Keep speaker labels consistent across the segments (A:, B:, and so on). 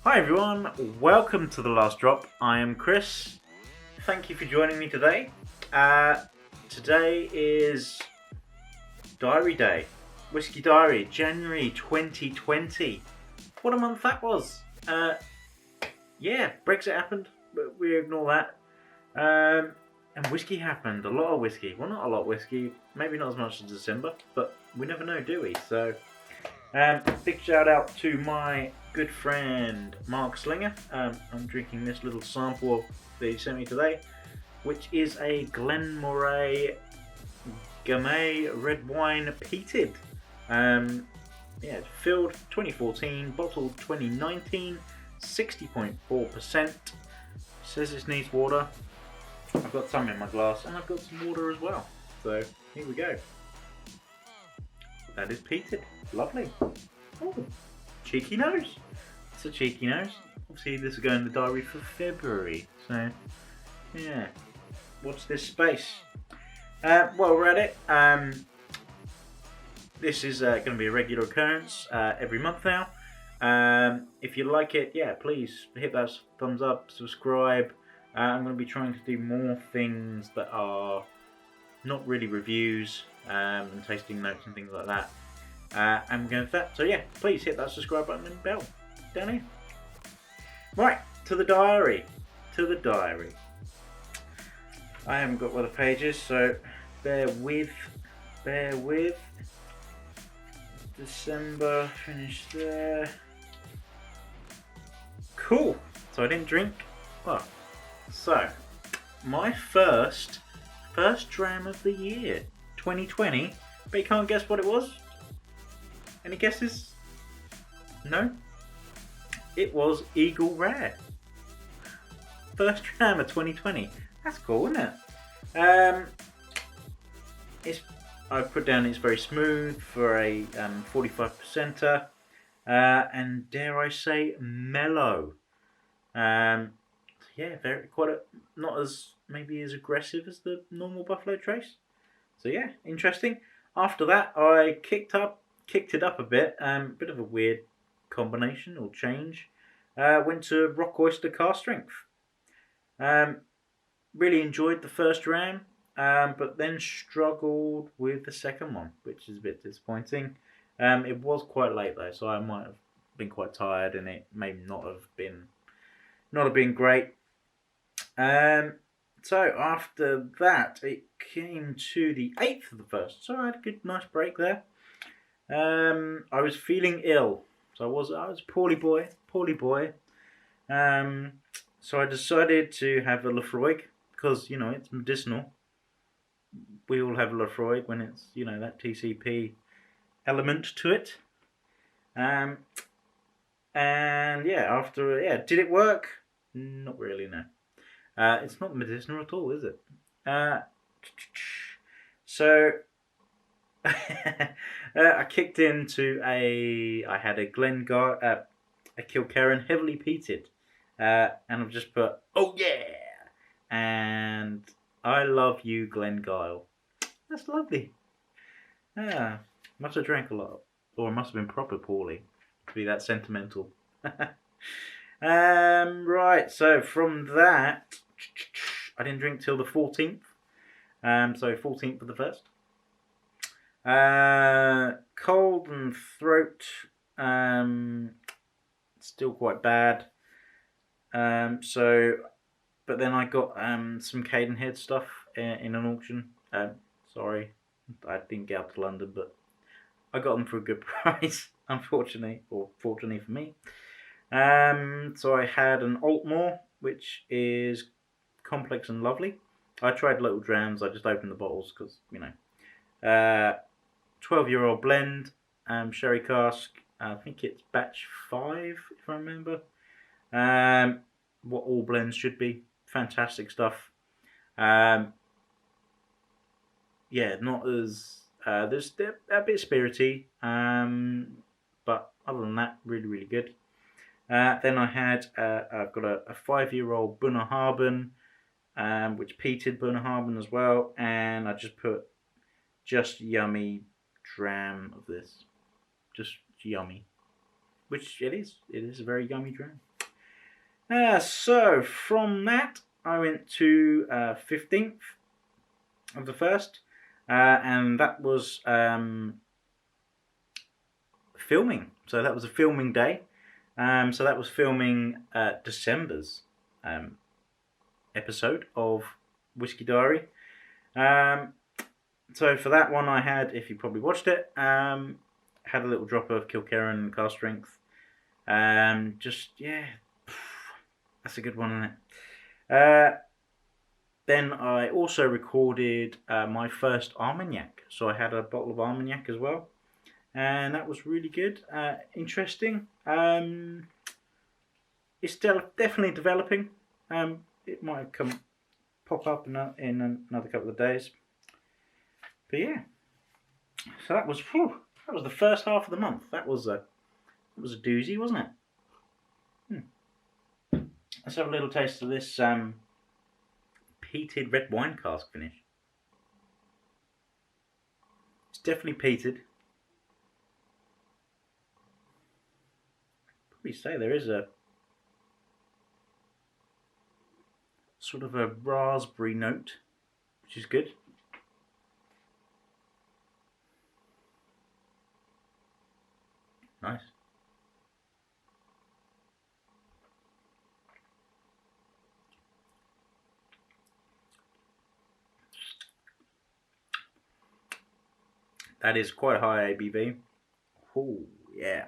A: Hi everyone, welcome to The Last Drop. I am Chris. Thank you for joining me today. Today is Diary Day. Whisky Diary, January 2020. What a month that was. Yeah, Brexit happened, but we ignore that. And whiskey happened. A lot of whiskey. Well, not a lot of whiskey. Maybe not as much as December, but we never know, do we? So, big shout out to my good friend Mark Slinger. I'm drinking this little sample that he sent me today, which is a Glenmorangie Gamay red wine peated. Yeah, it's filled 2014, bottled 2019, 60.4%. Says it needs water. I've got some in my glass and I've got some water as well. So here we go. That is peated. Lovely. Oh, cheeky nose. It's a cheeky nose. Obviously this is going in the diary for February. So yeah, watch this space. While we're at it, this is going to be a regular occurrence every month now. If you like it, yeah, please hit that thumbs up, subscribe. I'm going to be trying to do more things that are not really reviews and tasting notes and things like that. I'm going for that. So yeah, please hit that subscribe button and bell down here. Right, to the diary. To the diary. I haven't got where the page is, so bear with. Bear with. December, finish there. Cool. So I didn't drink. Well, so my first dram of the year, 2020. But you can't guess what it was? Any guesses? No? It was Eagle Rare. First dram of 2020. That's cool, isn't it? I put down it's very smooth for a 45%er, and dare I say mellow. Yeah, not as maybe as aggressive as the normal Buffalo Trace. So yeah, interesting. After that, I kicked it up a bit. Bit of a weird combination or change. Went to Rock Oyster Car Strength. Really enjoyed the first dram, but then struggled with the second one, which is a bit disappointing. It was quite late though, so I might have been quite tired, and it may not have been great. So after that, it came to the 8th of the first, so I had a good, nice break there. I was feeling ill, so I was poorly boy. So I decided to have a Lafroig because it's medicinal. We all have Lafroig when it's that TCP element to it. And yeah, did it work? Not really, no. It's not medicinal at all, is it? So I kicked into I had a a Kilkerran heavily peated, and I've just put oh yeah, and I love you, Glengyle. That's lovely. Yeah, must have drank a lot, or must have been proper poorly to be that sentimental. Right, so from that, I didn't drink till the 14th. So 14th of the first. Cold and throat, still quite bad. But then I got some Cadenhead stuff in an auction. Sorry, I didn't get out to London, but I got them for a good price, unfortunately, or fortunately for me. So I had an Altmore, which is complex and lovely. I tried little drams. I just opened the bottles because 12-year-old blend, sherry cask. I think it's batch 5, if I remember. What all blends should be. Fantastic stuff. Yeah, not as there's a bit spirity, but other than that, really, really good. Then I've got a 5-year-old Bunnahabhain, which peated Bunnahabhain as well, and I just put just yummy dram of this, just yummy, which it is. It is a very yummy dram. So from that, I went to 15th of the first, and that was filming. So that was a filming day. So that was filming December's episode of Whisky Diary. So for that one, I had, if you probably watched it, had a little drop of Kilkerran Car Strength. That's a good one, isn't it? Then I also recorded my first Armagnac. So I had a bottle of Armagnac as well. And that was really good. Interesting. It's definitely developing. It might have pop up in another couple of days. But yeah. So that was the first half of the month. That was a doozy, wasn't it? Let's have a little taste of this peated red wine cask finish. It's definitely peated. Probably say there is a sort of a raspberry note, which is good. Nice. That is quite high ABV. Oh, yeah.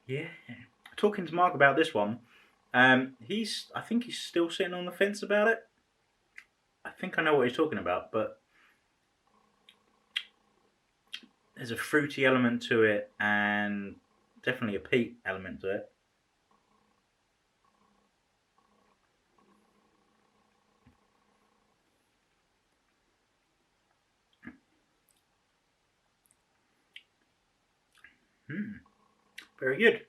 A: Yeah. Talking to Mark about this one, I think he's still sitting on the fence about it. I think I know what he's talking about, but there's a fruity element to it and definitely a peat element to it. Very good.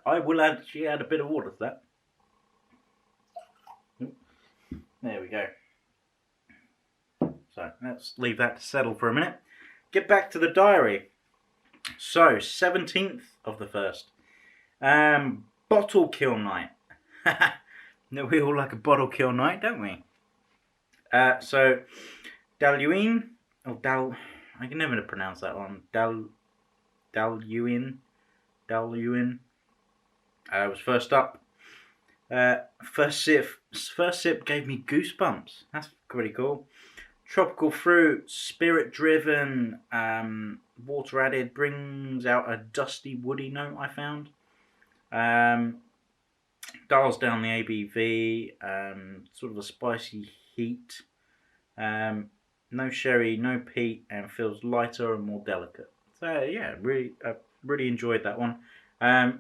A: I will actually add a bit of water to that. There we go. So let's leave that to settle for a minute. Get back to the diary. So 17th of the first. Bottle kill night. No, we all like a bottle kill night, don't we? So Daluin, I can never pronounce that one. Daluin was first up. First sip gave me goosebumps. That's pretty cool. Tropical fruit, spirit driven, water added, brings out a dusty woody note I found. Dials down the ABV, sort of a spicy heat. No sherry, no peat, and feels lighter and more delicate. So yeah, really enjoyed that one. I'd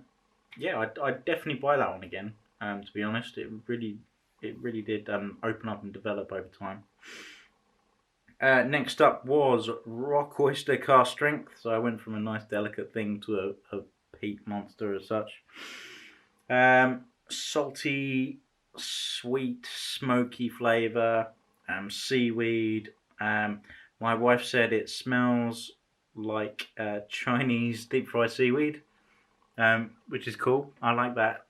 A: definitely buy that one again. To be honest, it really did open up and develop over time. Next up was Rock Oyster Cask Strength. So I went from a nice delicate thing to a peat monster as such. Salty, sweet, smoky flavour. Seaweed. My wife said it smells like Chinese deep fried seaweed, which is cool. I like that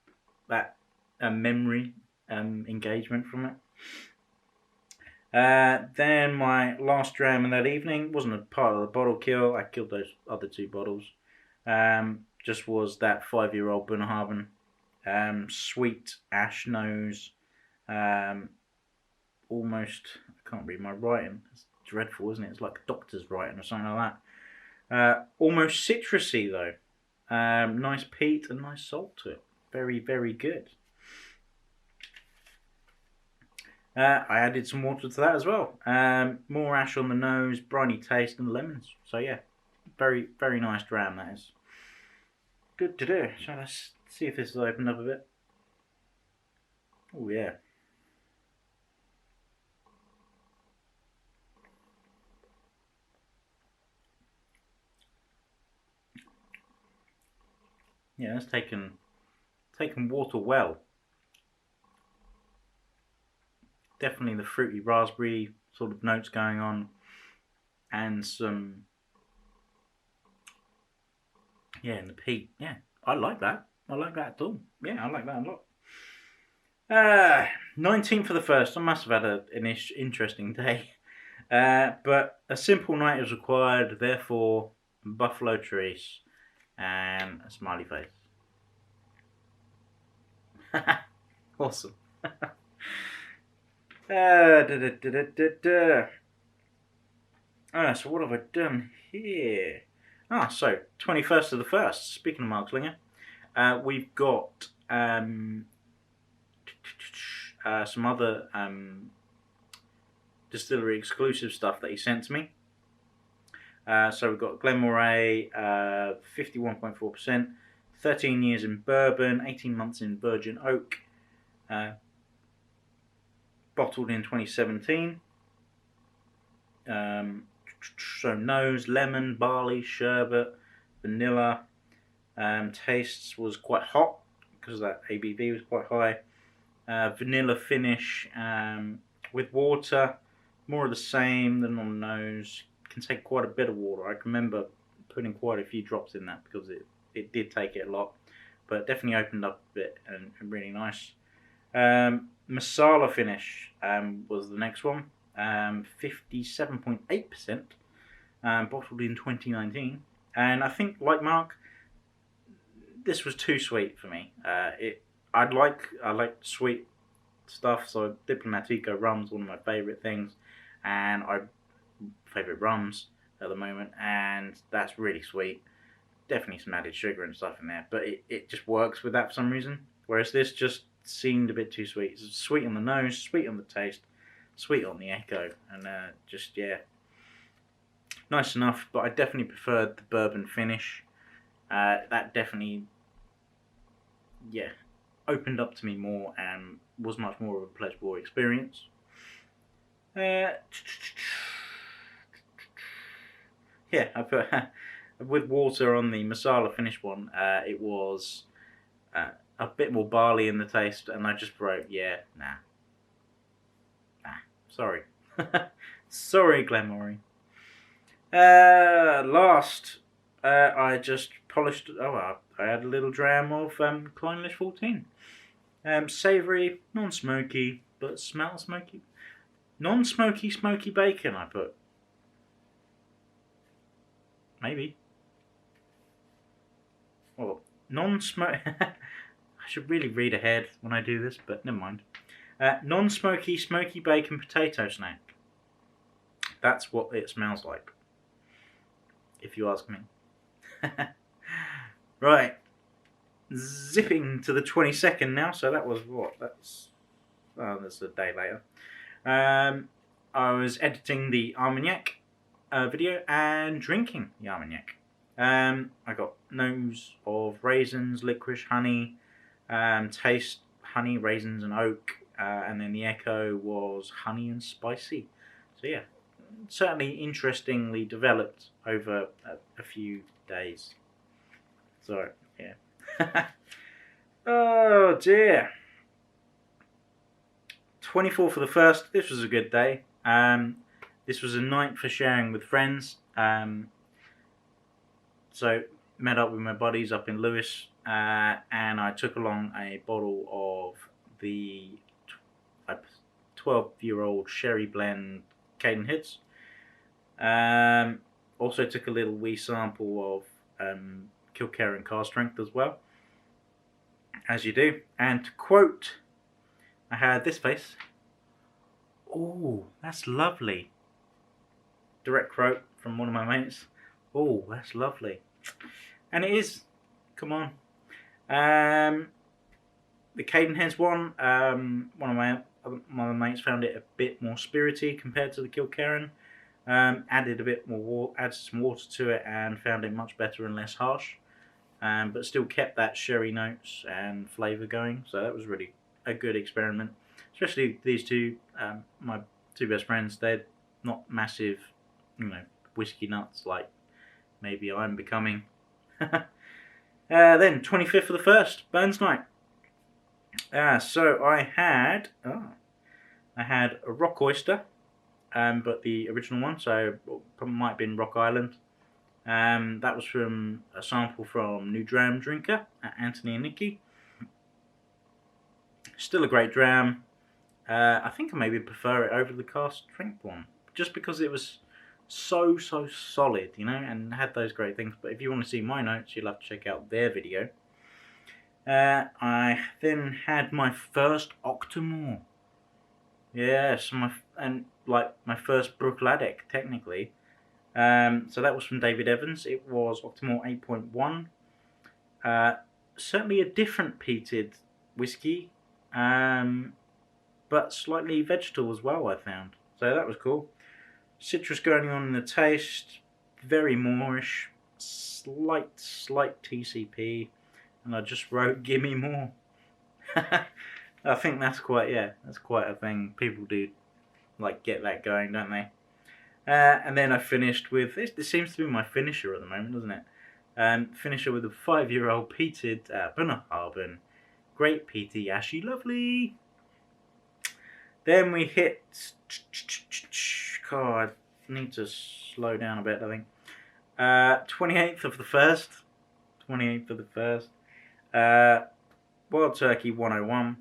A: memory engagement from it. Then my last dram in that evening wasn't a part of the bottle kill. I killed those other two bottles. Just was that 5-year-old Bunnahabhain. Sweet ash nose. Almost, I can't read my writing. It's dreadful, isn't it? It's like a doctor's writing or something like that. Almost citrusy though. Nice peat and nice salt to it. Very, very good. I added some water to that as well. More ash on the nose, briny taste, and lemons. So yeah, very, very nice dram that is. Good to do. So let's see if this has opened up a bit. Oh yeah. Yeah, that's taken water well. Definitely the fruity raspberry sort of notes going on, and some Yeah, and the peat. Yeah, I like that. I like that at all. Yeah, I like that a lot. 19th for the first. I must have had an interesting day. But a simple night is required, therefore, buffalo trees and a smiley face. Awesome. Da, da, da, da, da, da. So what have I done here? So 21st of the 1st, speaking of Mark Slinger, we've got some other distillery exclusive stuff that he sent to me. So we've got Glenmorangie, 51.4%, 13 years in bourbon, 18 months in virgin oak, bottled in 2017. So nose, lemon, barley, sherbet, vanilla. Tastes was quite hot because that ABV was quite high. Vanilla finish with water, more of the same than on the nose. Can take quite a bit of water. I can remember putting quite a few drops in that because it did take it a lot, but definitely opened up a bit and really nice. Masala finish was the next one, 57.8%, bottled in 2019, and I think like Mark, this was too sweet for me. I like sweet stuff, so Diplomatico rum's one of my favourite things, and favourite rums at the moment, and that's really sweet. Definitely some added sugar and stuff in there, but it just works with that for some reason. Whereas this just seemed a bit too sweet. It's sweet on the nose, sweet on the taste, sweet on the echo, and nice enough. But I definitely preferred the bourbon finish. That definitely, opened up to me more and was much more of a pleasurable experience. I put with water on the masala finish one. It was a bit more barley in the taste, and I just wrote, nah, sorry, sorry, Glenmorangie. Last, I just polished. I had a little dram of Clynelish 14. Savoury, non-smoky, but smells smoky. Non-smoky, smoky bacon, I put. Maybe. Well, non-smoke. I should really read ahead when I do this, but never mind. Non-smoky, smoky bacon potato snack. That's what it smells like, if you ask me. Right. Zipping to the 22nd now, so that was what? That's a day later. I was editing the Armagnac video and drinking the Armagnac. I got nose of raisins, licorice, honey, taste honey, raisins, and oak, and then the echo was honey and spicy. So certainly interestingly developed over a few days. So oh dear. 24th for the first. This was a good day. This was a night for sharing with friends. So met up with my buddies up in Lewis, and I took along a bottle of the 12-year-old sherry blend Cadenheads. Also took a little wee sample of Kilkerran Car Strength as well, as you do. And to quote, I had this face. Oh, that's lovely. Direct quote from one of my mates. Oh, that's lovely. And it is. Come on. The Cadenheads one, one of my mates found it a bit more spirity compared to the Kilkerran. Added some water to it and found it much better and less harsh. But still kept that sherry notes and flavour going. So that was really a good experiment. Especially these two, my two best friends. They're not massive, whiskey nuts like maybe I'm becoming. Then 25th for the first, Burns night. So I had a Rock Oyster, but the original one, so probably might have been Rock Island. That was from a sample from New Dram Drinker at Anthony and Nikki. Still a great dram. I think I maybe prefer it over the cask strength one, just because it was so solid, you know, and had those great things. But if you want to see my notes, you'll have to check out their video. I then had my first Octomore. Yes, my first Brookladek, technically. So that was from David Evans. It was Octomore 8.1. Certainly a different peated whiskey, but slightly vegetal as well, I found. So that was cool. Citrus going on in the taste, very moreish, slight TCP, and I just wrote "Gimme more." I think that's quite a thing. People do like get that going, don't they? And then I finished with this seems to be my finisher at the moment, doesn't it? Finisher with a 5-year-old peated Bunnahabhain, great peaty, ashy, lovely. Then we hit. God, I need to slow down a bit, I think. 28th of the 1st. 28th of the 1st. Wild Turkey 101.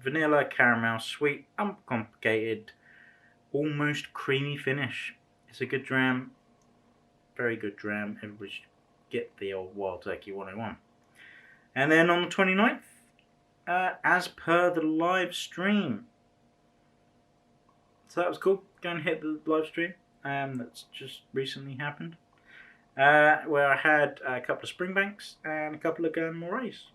A: Vanilla, caramel, sweet, uncomplicated, almost creamy finish. It's a good dram. Very good dram. Everybody should get the old Wild Turkey 101. And then on the 29th, as per the live stream. So that was cool. Go and hit the live stream. That's just recently happened. Where I had a couple of Springbanks and a couple of Glenmorays.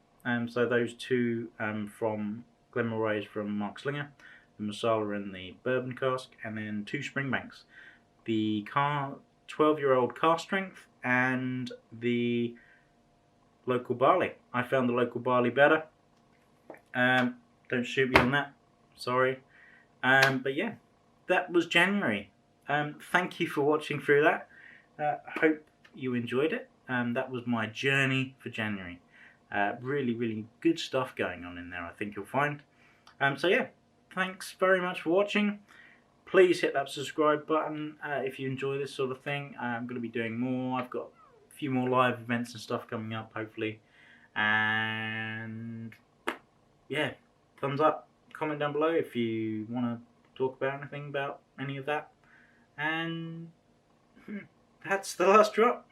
A: So those two from Glenmorays from Mark Slinger, the Masala and the bourbon cask, and then 2 Springbanks. The 12-year-old cask strength and the local barley. I found the local barley better. Don't shoot me on that. Sorry. But yeah, that was January. Thank you for watching through that. I hope you enjoyed it. That was my journey for January. Really good stuff going on in there, I think you'll find. So yeah, thanks very much for watching. Please hit that subscribe button if you enjoy this sort of thing. I'm going to be doing more. I've got a few more live events and stuff coming up, hopefully. And yeah, thumbs up. Comment down below if you want to talk about anything about any of that. And that's the last drop.